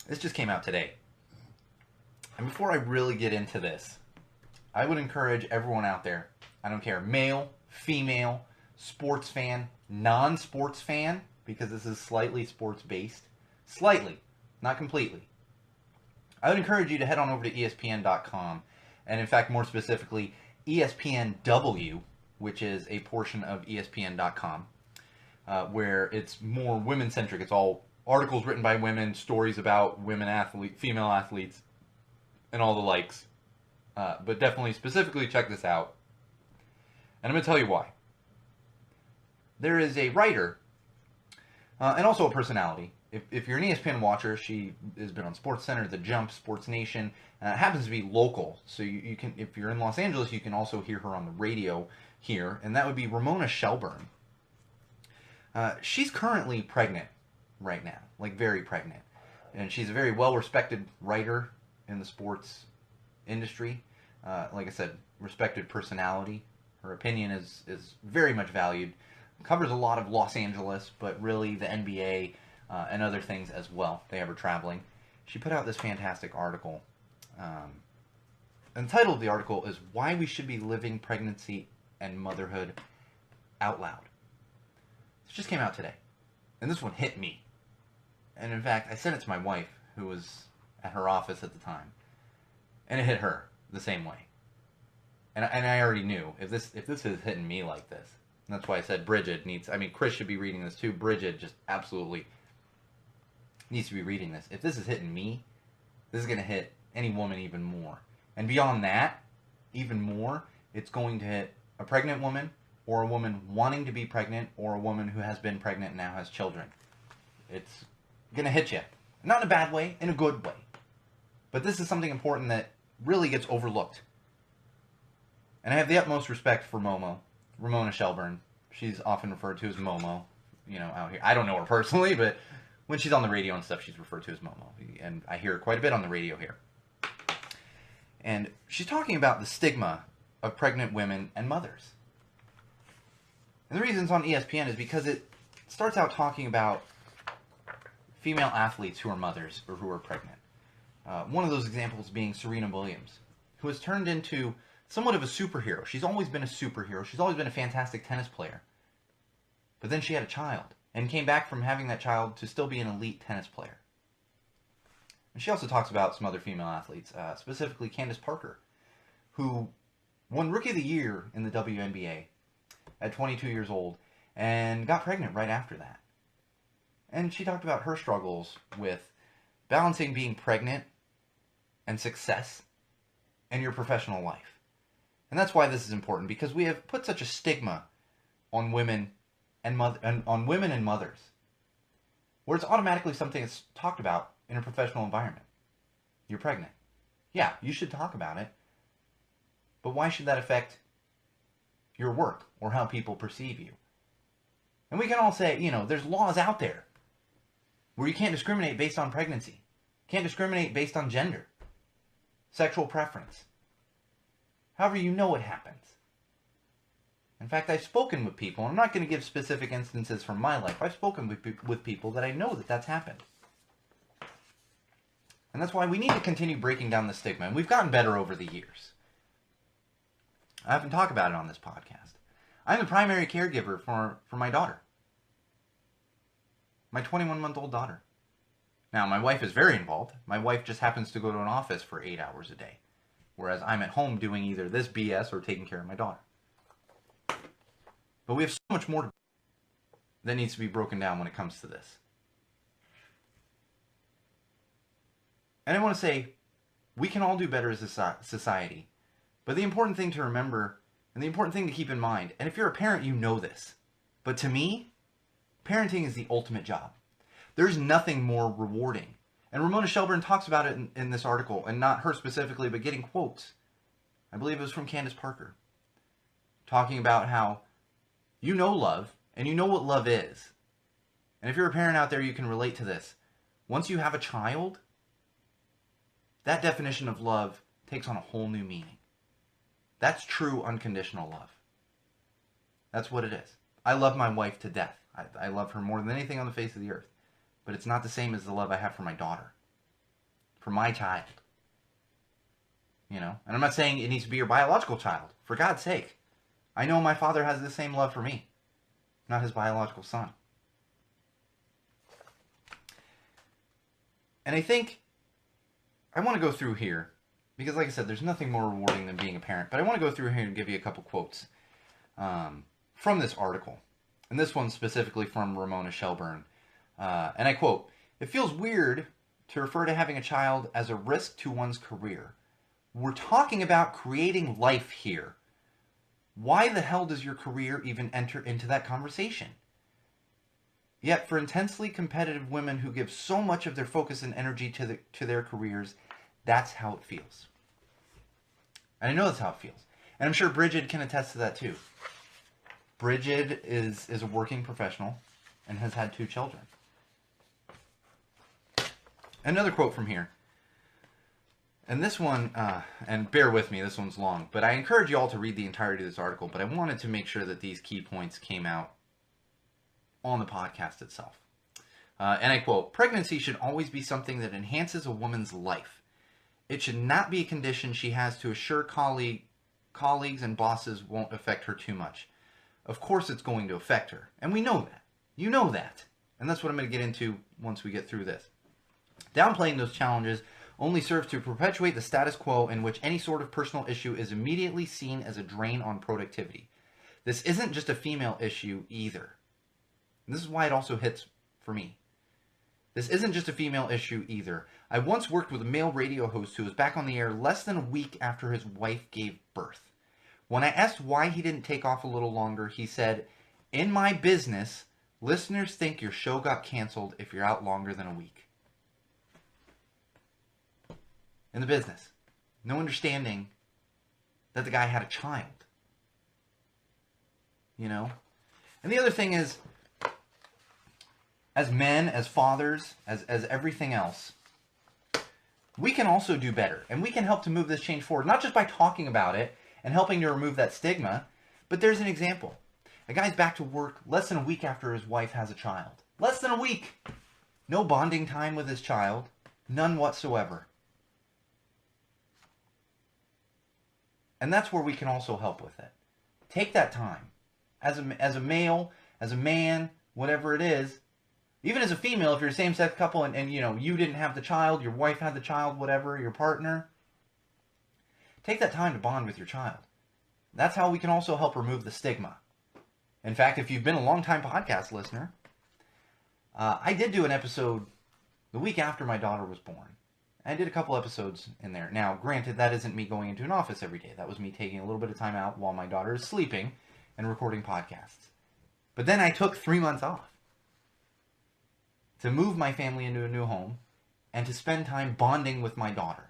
This just came out today. And before I really get into this, I would encourage everyone out there, I don't care, male, female, sports fan, non sports fan, because this is slightly sports based, slightly, not completely. I would encourage you to head on over to ESPN.com, and in fact, more specifically, ESPNW, which is a portion of ESPN.com, where it's more women centric. It's all articles written by women, stories about female athletes, and all the likes. But definitely, specifically, check this out. And I'm going to tell you why. There is a writer, and also a personality. If you're an ESPN watcher, she has been on SportsCenter, The Jump, Sports Nation. Happens to be local, so you can, if you're in Los Angeles, you can also hear her on the radio here, and that would be Ramona Shelburne. She's currently pregnant right now, like very pregnant, and she's a very well-respected writer in the sports industry. Like I said, respected personality. Her opinion is very much valued. Covers a lot of Los Angeles, but really the NBA and other things as well. They have her traveling. She put out this fantastic article. And the title of the article is "Why We Should Be Living Pregnancy and Motherhood Out Loud." This just came out today, and this one hit me. And in fact, I sent it to my wife, who was at her office at the time, and it hit her the same way. And I already knew if this is hitting me like this, and that's why I said Bridget needs. I mean, Chris should be reading this too. Bridget just absolutely needs to be reading this. If this is hitting me, this is going to hit any woman even more. And beyond that, even more, it's going to hit a pregnant woman, or a woman wanting to be pregnant, or a woman who has been pregnant and now has children. It's going to hit you. Not in a bad way, in a good way. But this is something important that really gets overlooked. And I have the utmost respect for Ramona Shelburne. She's often referred to as Momo, out here. I don't know her personally, but when she's on the radio and stuff, she's referred to as Momo. And I hear her quite a bit on the radio here. And she's talking about the stigma of pregnant women and mothers. And the reason it's on ESPN is because it starts out talking about female athletes who are mothers or who are pregnant. One of those examples being Serena Williams, who has turned into somewhat of a superhero. She's always been a superhero. She's always been a fantastic tennis player. But then she had a child and came back from having that child to still be an elite tennis player. And she also talks about some other female athletes, specifically Candace Parker, who won Rookie of the Year in the WNBA at 22 years old and got pregnant right after that. And she talked about her struggles with balancing being pregnant and success and your professional life. And that's why this is important, because we have put such a stigma on women and mothers, where it's automatically something that's talked about in a professional environment. You're pregnant. Yeah, you should talk about it. But why should that affect your work or how people perceive you? And we can all say, there's laws out there where you can't discriminate based on pregnancy. Can't discriminate based on gender, sexual preference. However, it happens. In fact, I've spoken with people, and I'm not going to give specific instances from my life. I've spoken with people that I know that that's happened. And that's why we need to continue breaking down the stigma. And we've gotten better over the years. I often talk about it on this podcast. I'm the primary caregiver for my daughter. My 21-month-old daughter. Now, my wife is very involved. My wife just happens to go to an office for 8 hours a day. Whereas I'm at home doing either this BS or taking care of my daughter. But we have so much more that needs to be broken down when it comes to this. And I want to say, we can all do better as a society. But the important thing to remember, and the important thing to keep in mind, and if you're a parent, you know this. But to me, parenting is the ultimate job. There's nothing more rewarding. And Ramona Shelburne talks about it in this article, and not her specifically, but getting quotes. I believe it was from Candace Parker. Talking about how you know love, and you know what love is. And if you're a parent out there, you can relate to this. Once you have a child, that definition of love takes on a whole new meaning. That's true unconditional love. That's what it is. I love my wife to death. I love her more than anything on the face of the earth. But it's not the same as the love I have for my daughter. for my child. You know? And I'm not saying it needs to be your biological child. For God's sake. I know my father has the same love for me. Not his biological son. And I think I want to go through here, because like I said, there's nothing more rewarding than being a parent, but I want to go through here and give you a couple quotes from this article. And this one's specifically from Ramona Shelburne. And I quote, "It feels weird to refer to having a child as a risk to one's career. We're talking about creating life here. Why the hell does your career even enter into that conversation? Yet for intensely competitive women who give so much of their focus and energy to their careers, that's how it feels." And I know that's how it feels. And I'm sure Bridget can attest to that too. Bridget is a working professional and has had 2 children. Another quote from here. And this one, and bear with me, this one's long, but I encourage you all to read the entirety of this article, but I wanted to make sure that these key points came out on the podcast itself. And I quote, "Pregnancy should always be something that enhances a woman's life. It should not be a condition she has to assure colleagues and bosses won't affect her too much. Of course it's going to affect her, and we know that. You know that. And that's what I'm going to get into once we get through this. Downplaying those challenges only serves to perpetuate the status quo in which any sort of personal issue is immediately seen as a drain on productivity. This isn't just a female issue either. And this is why it also hits for me. This isn't just a female issue either. I once worked with a male radio host who was back on the air less than a week after his wife gave birth. When I asked why he didn't take off a little longer, he said, 'In my business, listeners think your show got canceled if you're out longer than a week.'" In the business. No understanding that the guy had a child. You know? And the other thing is, as men, as fathers, as everything else, we can also do better. And we can help to move this change forward, not just by talking about it and helping to remove that stigma, but there's an example. A guy's back to work less than a week after his wife has a child. Less than a week! No bonding time with his child. None whatsoever. And that's where we can also help with it. Take that time. As a male, as a man, whatever it is, even as a female, if you're a same-sex couple and you know, you didn't have the child, your wife had the child, whatever, your partner, take that time to bond with your child. That's how we can also help remove the stigma. In fact, if you've been a long-time podcast listener, I did do an episode the week after my daughter was born. I did a couple episodes in there. Now, granted, that isn't me going into an office every day. That was me taking a little bit of time out while my daughter is sleeping and recording podcasts. But then I took 3 months off to move my family into a new home and to spend time bonding with my daughter.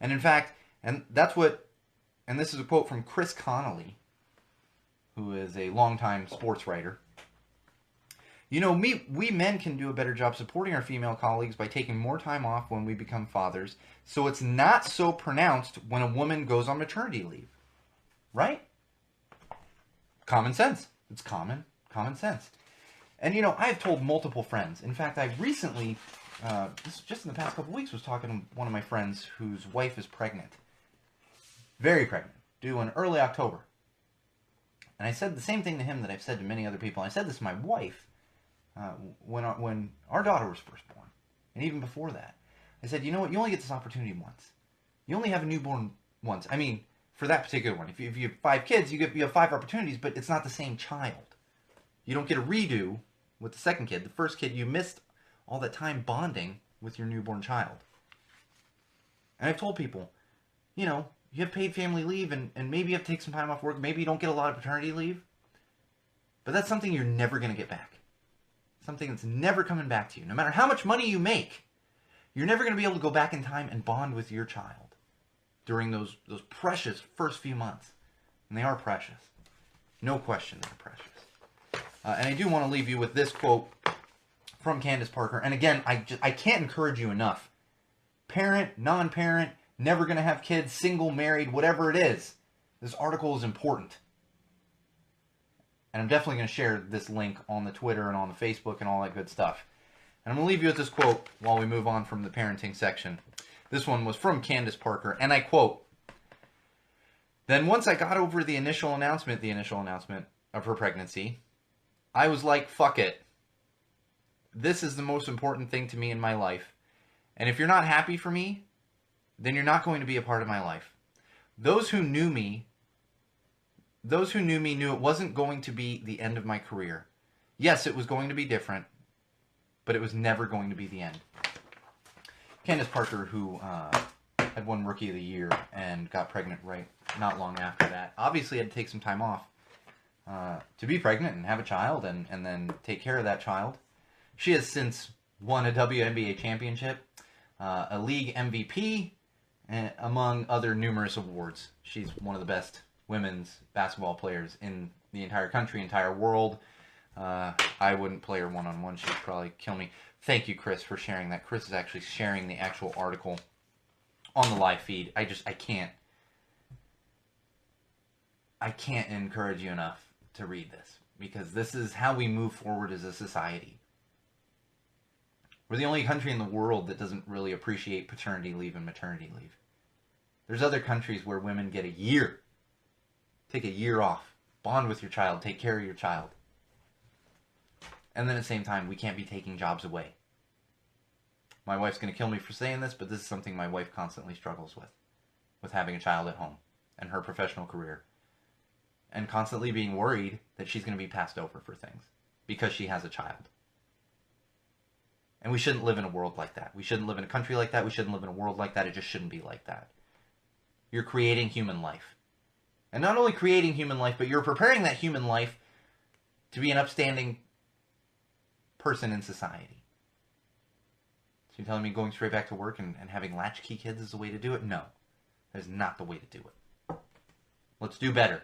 And in fact, and this is a quote from Chris Connolly, who is a longtime sports writer. "You know, we men can do a better job supporting our female colleagues by taking more time off when we become fathers, so it's not so pronounced when a woman goes on maternity leave." Right? Common sense. It's common sense. And, you know, I've told multiple friends. In fact, I recently, just in the past couple weeks, was talking to one of my friends whose wife is pregnant. Very pregnant. Due in early October. And I said the same thing to him that I've said to many other people. I said this to my wife when our daughter was first born. And even before that. I said, you know what? You only get this opportunity once. You only have a newborn once. I mean, for that particular one. If you have 5 kids, you have 5 opportunities, but it's not the same child. You don't get a redo with the second kid. The first kid, you missed all that time bonding with your newborn child. And I've told people, you know, you have paid family leave and maybe you have to take some time off work. Maybe you don't get a lot of paternity leave. But that's something you're never going to get back. Something that's never coming back to you. No matter how much money you make, you're never going to be able to go back in time and bond with your child during those precious first few months. And they are precious. No question they're precious. And I do want to leave you with this quote from Candace Parker. And again, I can't encourage you enough. Parent, non-parent, never going to have kids, single, married, whatever it is. This article is important. And I'm definitely going to share this link on the Twitter and on the Facebook and all that good stuff. And I'm going to leave you with this quote while we move on from the parenting section. This one was from Candace Parker, and I quote, "Then once I got over the initial announcement of her pregnancy, I was like, fuck it. This is the most important thing to me in my life. And if you're not happy for me, then you're not going to be a part of my life. Those who knew me knew it wasn't going to be the end of my career. Yes, it was going to be different, but it was never going to be the end." Candace Parker, who had won Rookie of the Year and got pregnant right not long after that, obviously had to take some time off to be pregnant and have a child and then take care of that child. She has since won a WNBA championship, a league MVP, among other numerous awards. She's one of the best women's basketball players in the entire country, entire world. I wouldn't play her one-on-one. She'd probably kill me. Thank you, Chris, for sharing that. Chris is actually sharing the actual article on the live feed. I can't encourage you enough to read this, because this is how we move forward as a society. We're the only country in the world that doesn't really appreciate paternity leave and maternity leave. There's other countries where women get a year. Take a year off. Bond with your child. Take care of your child. And then at the same time, we can't be taking jobs away. My wife's going to kill me for saying this, but this is something my wife constantly struggles with having a child at home and her professional career. And constantly being worried that she's going to be passed over for things because she has a child. And we shouldn't live in a world like that. We shouldn't live in a country like that. We shouldn't live in a world like that. It just shouldn't be like that. You're creating human life. And not only creating human life, but you're preparing that human life to be an upstanding person in society. So you're telling me going straight back to work and having latchkey kids is the way to do it? No. That is not the way to do it. Let's do better.